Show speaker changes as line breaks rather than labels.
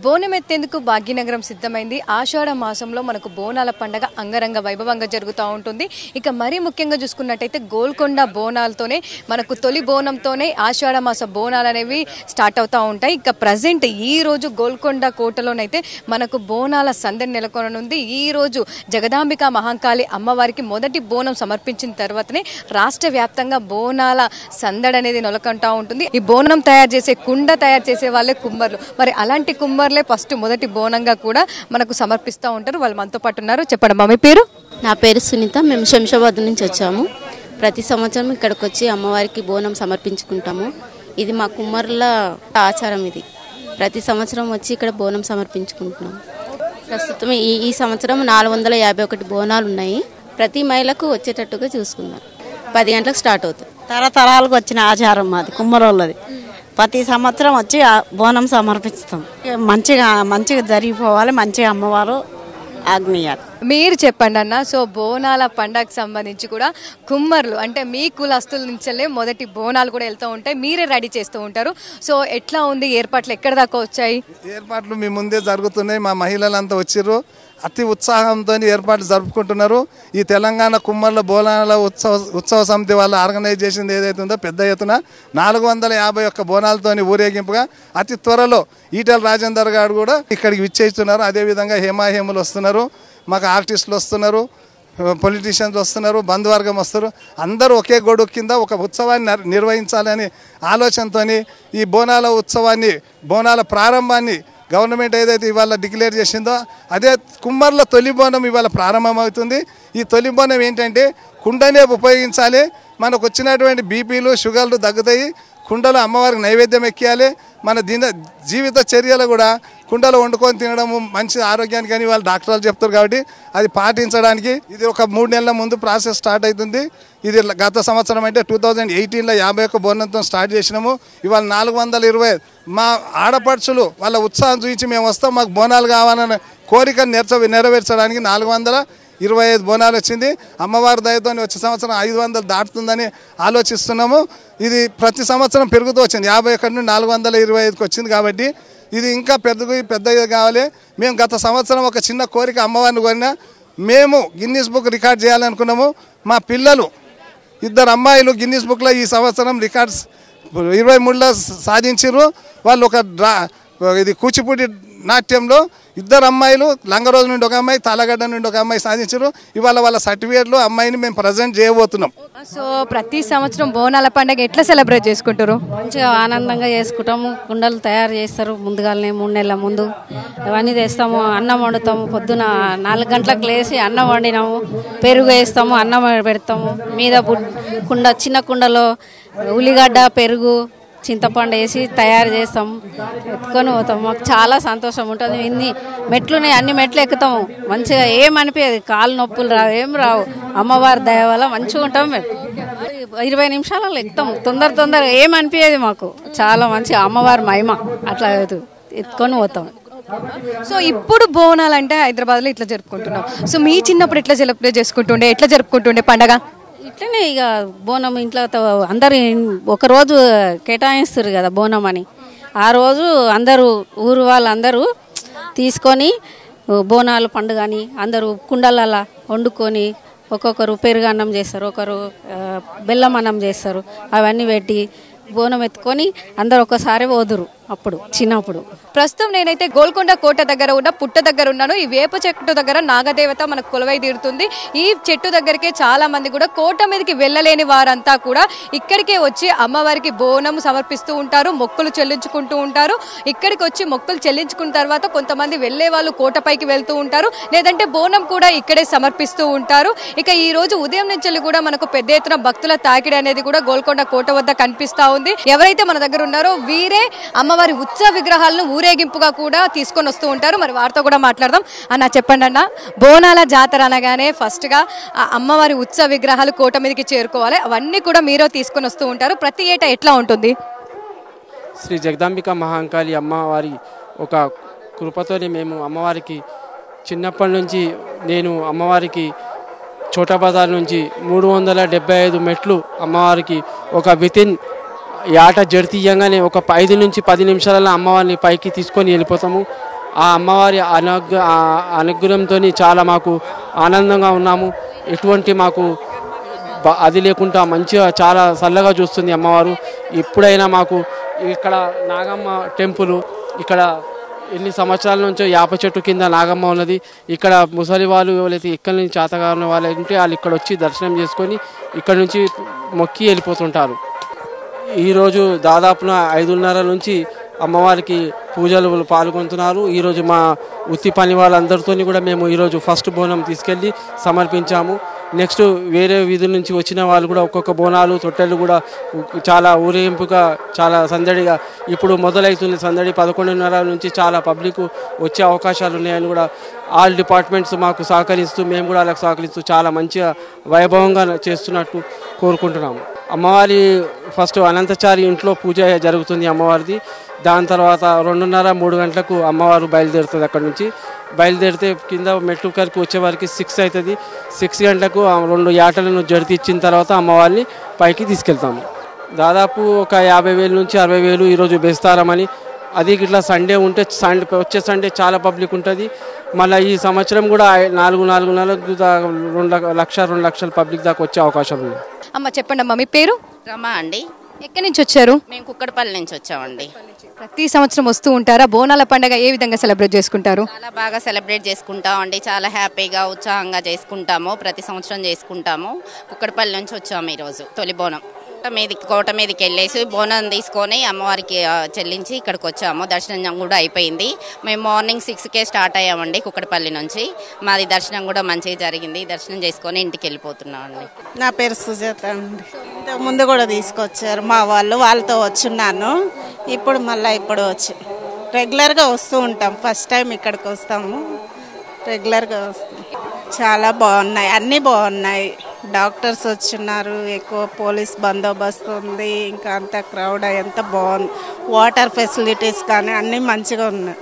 బోనం ఎత్తేందుకు భాగ్యనగరం సిద్ధమైంది. ఆషాఢ మాసంలో మనకు బోనాల పండగ అంగరంగ వైభవంగా జరుగుతూ ఉంటుంది. ఇక మరీ ముఖ్యంగా చూసుకున్నట్టయితే గోల్కొండ బోనాలతోనే మనకు తొలి బోనంతోనే ఆషాఢ మాస బోనాలు అనేవి స్టార్ట్ అవుతూ ఉంటాయి. ఇక ప్రజెంట్ ఈ రోజు గోల్కొండ కోటలోనైతే మనకు బోనాల సందడి నెలకొననుంది. ఈ రోజు జగదాంబిక మహాకాళి అమ్మవారికి మొదటి బోనం సమర్పించిన తర్వాతనే రాష్ట్ర వ్యాప్తంగా బోనాల సందడి అనేది నెలకొంటూ ఉంటుంది. ఈ బోనం తయారు చేసే కుండ తయారు చేసే వాళ్ళే కుమ్మర్లు. మరి అలాంటి కుమ్మర్లే ఫస్ట్ మొదటి బోనంగా కూడా మనకు సమర్పిస్తూ ఉంటారు. వాళ్ళు మనతో పాటు ఉన్నారు. చెప్పండి మా మీ పేరు?
నా పేరు సునీత. మేము శంషాబాద్ నుంచి వచ్చాము. ప్రతి సంవత్సరం ఇక్కడికి వచ్చి అమ్మవారికి బోనం సమర్పించుకుంటాము. ఇది మా కుమ్మర్ల ఆచారం. ఇది ప్రతి సంవత్సరం వచ్చి ఇక్కడ బోనం సమర్పించుకుంటున్నాం. ప్రస్తుతం ఈ సంవత్సరం 451 బోనాలు ఉన్నాయి. ప్రతి మహిళకు వచ్చేటట్టుగా చూసుకుందాం. 10 గంటలకు స్టార్ట్ అవుతుంది.
తరతరాలకు వచ్చిన ఆచారం మాది కుమ్మరోళ్ళది. ప్రతి సంవత్సరం వచ్చి బోనం సమర్పిస్తాం. మంచిగా జరిగిపోవాలి. మంచిగా అమ్మవారు ఆజ్ఞయాలు.
మీరు చెప్పండి అన్న. సో బోనాల పండగకు సంబంధించి కూడా కుమ్మర్లు అంటే మీ కులస్తుల నుంచే మొదటి బోనాలు కూడా వెళ్తూ ఉంటాయి. మీరే రెడీ చేస్తూ ఉంటారు. సో ఎట్లా ఉంది ఏర్పాట్లు? ఎక్కడ దాకా వచ్చాయి
ఏర్పాట్లు? మీ ముందే జరుగుతున్నాయి. మా మహిళలంతా వచ్చిర్రు. అతి ఉత్సాహంతో ఏర్పాట్లు జరుపుకుంటున్నారు. ఈ తెలంగాణ కుమ్మర్ల బోనాల ఉత్సవ సమితి వాళ్ళు ఆర్గనైజ్ చేసింది ఏదైతే ఉందో పెద్ద ఎత్తున 451 బోనాలతో ఊరేగింపుగా అతి త్వరలో ఈటెల రాజేందర్ గారు కూడా ఇక్కడికి విచ్చేస్తున్నారు. అదేవిధంగా హేమాహేములు వస్తున్నారు, మాకు ఆర్టిస్టులు వస్తున్నారు, పొలిటీషియన్స్ వస్తున్నారు, బంధువర్గం వస్తారు. అందరూ ఒకే గొడుగు కింద ఒక ఉత్సవాన్ని నిర్వహించాలని ఆలోచనతో ఈ బోనాల ఉత్సవాన్ని, బోనాల ప్రారంభాన్ని గవర్నమెంట్ ఏదైతే ఇవాళ డిక్లేర్ చేసిందో అదే కుమ్మర్ల తొలి బోనం ఇవాళ ప్రారంభమవుతుంది. ఈ తొలి బోనం ఏంటంటే కుండనే ఉపయోగించాలి. మనకు వచ్చినటువంటి బీపీలు, షుగర్లు తగ్గుతాయి. కుండలో అమ్మవారికి నైవేద్యం ఎక్కియాలి. మన జీవిత చర్యలు కూడా కుండలో వండుకొని తినడం మంచి ఆరోగ్యానికి అని వాళ్ళు డాక్టర్లు చెప్తారు. కాబట్టి అది పాటించడానికి ఇది ఒక 3 నెలల ముందు ప్రాసెస్ స్టార్ట్ అవుతుంది. ఇది గత సంవత్సరం అంటే 2018లో 51 బోనంతో స్టార్ట్ చేసినాము. ఇవాళ 420. మా ఆడపడుచులు వాళ్ళ ఉత్సాహం చూపించి మేము వస్తాం, మాకు బోనాలు కావాలన్న కోరికను నెరవేర్చడానికి 425 బోనాలు వచ్చింది. అమ్మవారి దయతో వచ్చే సంవత్సరం 500 దాటుతుందని ఆలోచిస్తున్నాము. ఇది ప్రతి సంవత్సరం పెరుగుతూ వచ్చింది. 51 నుండి 425కి వచ్చింది. కాబట్టి ఇది ఇంకా పెద్దగా కావాలి. మేము గత సంవత్సరం ఒక చిన్న కోరిక అమ్మవారిని కోరినా, మేము గిన్నీస్ బుక్ రికార్డ్ చేయాలనుకున్నాము. మా పిల్లలు 2 అమ్మాయిలు గిన్నీస్ బుక్లో ఈ సంవత్సరం రికార్డ్స్ 23లో సాధించారు. వాళ్ళు ఇది కూచిపూడి నాట్యంలో 2 అమ్మాయిలు, లంగరోజు నుండి ఒక అమ్మాయి, తాళగడ్డ నుండి ఒక అమ్మాయి సాధించారు. ఇవాళ వాళ్ళ సర్టిఫికేట్లు అమ్మాయిని మేము ప్రజెంట్ చేయబోతున్నాం.
సో ప్రతి సంవత్సరం బోనాల పండుగ ఎట్లా సెలబ్రేట్ చేసుకుంటారు?
మంచిగా ఆనందంగా చేసుకుంటాము. కుండలు తయారు చేస్తారు ముందుగానే 3 నెలల ముందు. అవన్నీ తెస్తాము. అన్నం వండుతాము. పొద్దున 4 గంటలకు లేచి అన్నం వండినాము. పెరుగు వేస్తాము, అన్నం పెడతాము. మీద చిన్న కుండలో ఉల్లిగడ్డ, పెరుగు, చింతపండు వేసి తయారు చేస్తాము. ఎత్తుకొని పోతాము. మాకు చాలా సంతోషం ఉంటుంది. ఇన్ని మెట్లున్నాయి, అన్ని మెట్లు ఎక్కుతాము. మంచిగా ఏమనిపించదు. కాళ్ళు నొప్పులు రావు, ఏం రావు. అమ్మవారి దయ వల్ల మంచిగా ఉంటాము. మేము 20 నిమిషాలలో ఎక్కుతాము. తొందర ఏమనిపించదు మాకు. చాలా మంచిగా అమ్మవారి మహిమ. అట్లా ఎత్తుకొని పోతాము.
సో ఇప్పుడు బోనాలు అంటే హైదరాబాద్లో ఇట్లా జరుపుకుంటున్నాం. సో మీ చిన్నప్పుడు ఎట్లా సెలబ్రేట్ చేసుకుంటుండే, ఎట్లా జరుపుకుంటుండే పండగ?
ఇట్లనే ఇక బోనం ఇంట్లో అందరు ఒకరోజు కేటాయిస్తారు కదా బోనం అని. ఆ రోజు అందరూ ఊరు వాళ్ళందరూ తీసుకొని బోనాలు పండుగని అందరూ కుండలలా వండుకొని ఒక్కొక్కరు పెరుగన్నం చేస్తారు, ఒకరు బెల్లం అన్నం చేస్తారు. అవన్నీ పెట్టి బోనం ఎత్తుకొని అందరు ఒక్కసారి పోదురు. అప్పుడు చిన్నప్పుడు.
ప్రస్తుతం నేనైతే గోల్కొండ కోట దగ్గర ఉన్న పుట్ట దగ్గర ఉన్నాను. ఈ వేప చెట్టు దగ్గర నాగదేవత మనకు కొలువై తీరుతుంది. ఈ చెట్టు దగ్గరికే చాలా మంది కూడా కోట మీదకి వెళ్ళలేని వారంతా కూడా ఇక్కడికే వచ్చి అమ్మవారికి బోనం సమర్పిస్తూ ఉంటారు, మొక్కులు చెల్లించుకుంటూ ఉంటారు. ఇక్కడికి వచ్చి మొక్కులు చెల్లించుకున్న తర్వాత కొంతమంది వెళ్లే వాళ్ళు కోటపైకి వెళ్తూ ఉంటారు, లేదంటే బోనం కూడా ఇక్కడే సమర్పిస్తూ ఉంటారు. ఇక ఈ రోజు ఉదయం నుంచి కూడా మనకు పెద్ద ఎత్తున భక్తుల తాకిడి అనేది కూడా గోల్కొండ కోట వద్ద కనిపిస్తా ఉంది. ఎవరైతే మన దగ్గర ఉన్నారో వీరే అమ్మవారి ఉత్సవ విగ్రహాలను ఊరేగింపుగా కూడా తీసుకొని వస్తూ ఉంటారు. మరి వారితో కూడా మాట్లాడదాం. అన్న చెప్పండి అన్న, బోనాల జాతర అనగానే ఫస్ట్ గా అమ్మవారి ఉత్సవ విగ్రహాలు కోట మీదకి చేరుకోవాలి. అవన్నీ కూడా మీరే తీసుకొని వస్తూ ఉంటారు. ప్రతి ఏటా ఎట్లా ఉంటుంది?
శ్రీ జగదాంబిక మహాకాళి అమ్మవారి ఒక కృపతోనే మేము అమ్మవారికి చిన్నప్పటి నుంచి నేను అమ్మవారికి చోటా బజార్ నుంచి 375 మెట్లు అమ్మవారికి ఒక వితిన్ ఈ ఆట జడితీయంగానే ఒక 5 నుంచి 10 నిమిషాలలో అమ్మవారిని పైకి తీసుకొని వెళ్ళిపోతాము. ఆ అమ్మవారి అనుగ్రహంతో చాలా మాకు ఆనందంగా ఉన్నాము. ఎటువంటి మాకు అది లేకుండా మంచిగా చాలా చల్లగా చూస్తుంది అమ్మవారు. ఎప్పుడైనా మాకు ఇక్కడ నాగమ్మ టెంపుల్, ఇక్కడ ఎన్ని సంవత్సరాల నుంచో యాప చెట్టు కింద నాగమ్మ ఉన్నది. ఇక్కడ ముసలి వాళ్ళు ఎవరైతే ఇక్కడి నుంచి చేతగా ఉన్న వాళ్ళు ఉంటే వాళ్ళు ఇక్కడ వచ్చి దర్శనం చేసుకొని ఇక్కడ నుంచి మొక్కి వెళ్ళిపోతుంటారు. ఈరోజు దాదాపున 5:30 నుంచి అమ్మవారికి పూజలు పాల్గొంటున్నారు. ఈరోజు మా వృత్తి పని వాళ్ళందరితో కూడా మేము ఈరోజు ఫస్ట్ బోనం తీసుకెళ్ళి సమర్పించాము. నెక్స్ట్ వేరే వీధుల నుంచి వచ్చిన వాళ్ళు కూడా ఒక్కొక్క బోనాలు తొట్టెలు కూడా చాలా ఊరేగింపుగా చాలా సందడిగా ఇప్పుడు మొదలవుతుంది సందడి. 11:30 నుంచి చాలా పబ్లిక్ వచ్చే అవకాశాలు ఉన్నాయని కూడా ఆల్ డిపార్ట్మెంట్స్ మాకు సహకరిస్తూ మేము కూడా వాళ్ళకి సహకరిస్తూ చాలా మంచిగా వైభవంగా చేస్తున్నట్టు కోరుకుంటున్నాము. అమ్మవారి ఫస్ట్ అనంతచారి ఇంట్లో పూజ జరుగుతుంది అమ్మవారిది. దాని తర్వాత 2:30-3 గంటలకు అమ్మవారు బయలుదేరుతుంది. అక్కడ నుంచి బయలుదేరితే కింద మెట్టు కరికి వచ్చేవారికి 6 అవుతుంది. 6 గంటలకు 2 యాటలను జడితి ఇచ్చిన తర్వాత అమ్మవారిని పైకి తీసుకెళ్తాము. దాదాపు ఒక 50,000 నుంచి 60,000 ఈరోజు బెస్తారమని. అది ఇట్లా సండే ఉంటే వచ్చే సండే చాలా పబ్లిక్ ఉంటుంది. మళ్ళీ ఈ సంవత్సరం కూడా 4 నెలలకు 2 లక్షల పబ్లిక్ దాకా వచ్చే అవకాశం ఉంది.
అమ్మ చెప్పండి అమ్మ, మీ పేరు?
రమా అండి.
ఎక్కడి నుంచి వచ్చారు?
మేము కుక్కడపల్లి నుంచి వచ్చామండి.
ప్రతి సంవత్సరం వస్తూ ఉంటారా? బోనాల పండుగ ఏ విధంగా సెలబ్రేట్ చేసుకుంటారు?
చాలా బాగా సెలబ్రేట్ చేసుకుంటామండి. చాలా హ్యాపీగా ఉత్సాహంగా చేసుకుంటాము. ప్రతి సంవత్సరం చేసుకుంటాము. కుక్కడపల్లి నుంచి వచ్చాము ఈరోజు. తొలి బోనం కోట మీదకి వెళ్ళేసి బోనం తీసుకొని అమ్మవారికి చెల్లించి ఇక్కడికి వచ్చాము. దర్శనం కూడా అయిపోయింది. మేము మార్నింగ్ 6కే స్టార్ట్ అయ్యామండి కుక్కడపల్లి నుంచి. మాది దర్శనం కూడా మంచిగా జరిగింది. దర్శనం చేసుకొని ఇంటికి వెళ్ళిపోతున్నామండి.
నా పేరు సుజాత అండి. ఇంతకు ముందు కూడా తీసుకొచ్చారు మా వాళ్ళతో వచ్చున్నాను. ఇప్పుడు వచ్చి రెగ్యులర్గా వస్తూ ఉంటాం. ఫస్ట్ టైం ఇక్కడికి వస్తాము, రెగ్యులర్గా వస్తాం. చాలా బాగున్నాయి, అన్నీ బాగున్నాయి. డాక్టర్స్ వచ్చున్నారు, ఎక్కువ పోలీస్ బందోబస్తు ఉంది. ఇంకా అంత క్రౌడ్ ఎంత బాగుంది. వాటర్ ఫెసిలిటీస్ కానీ అన్నీ మంచిగా ఉన్నాయి.